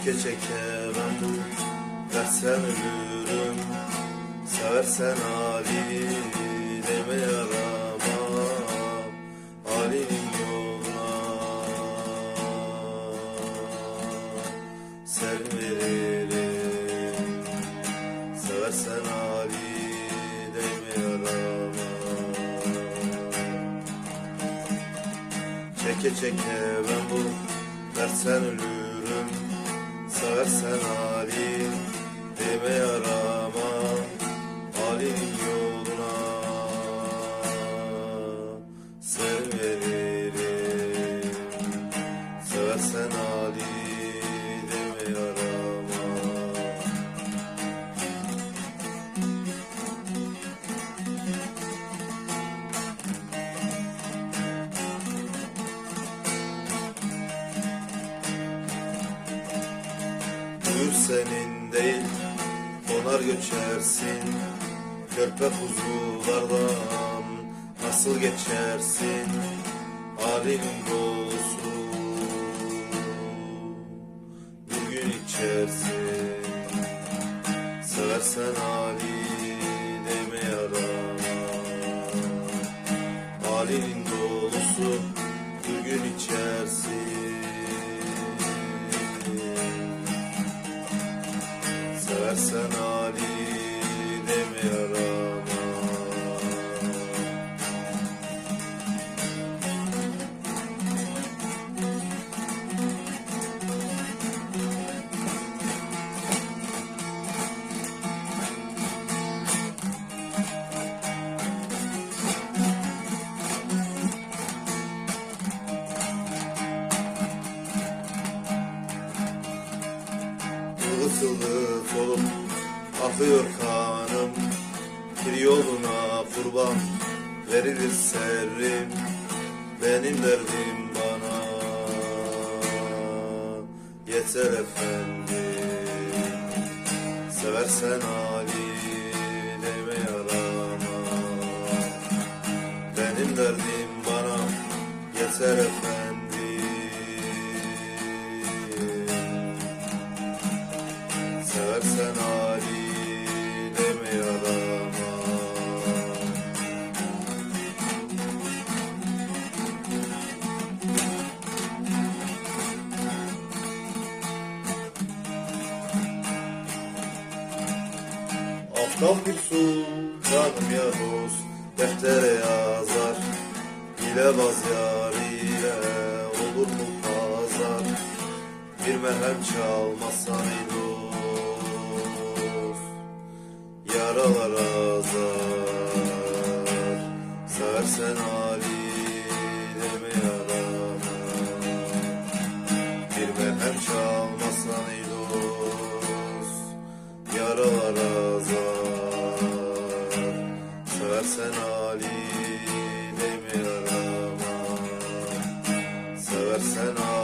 Çeke çeke ben bu dersen ölürüm. Seversen Ali deme yaramam, Ali'nin yoluna sen veririm. Seversen Ali deme yaramam. Çeke çeke ben bu dersen ölürüm. Seversen Ali deme yaramam, Ali'nin yoluna sen veririm. Seversen Ali deme yaramam. Buyur senin değil, konar göçersin. Körpe kuzulardan nasıl geçersin? Ali'nin dolusu bir gün içersin. Seversen Ali deme yaramam, Ali'nin dolusu bir gün içersin. Seversen Ali deme yaramam. Ilık ılık olup akıyor kanım, bir yoluna kurban verilir serrim. Benim derdim bana yeter efendim. Seversen Ali deme yaramam, benim derdim bana yeter efendim. Seversen Ali deme yaramam. Aptal bir sultanım ya dost, deftere yazar. Hilebaz yariyle olur mu pazar? Bir merhem çalmasan ey dost, yaralar azar. Seversen Ali deme yaramam, bir merhem çalmasan ey dost, yaralar azar. Seversen Ali deme yaramam, seversen Ali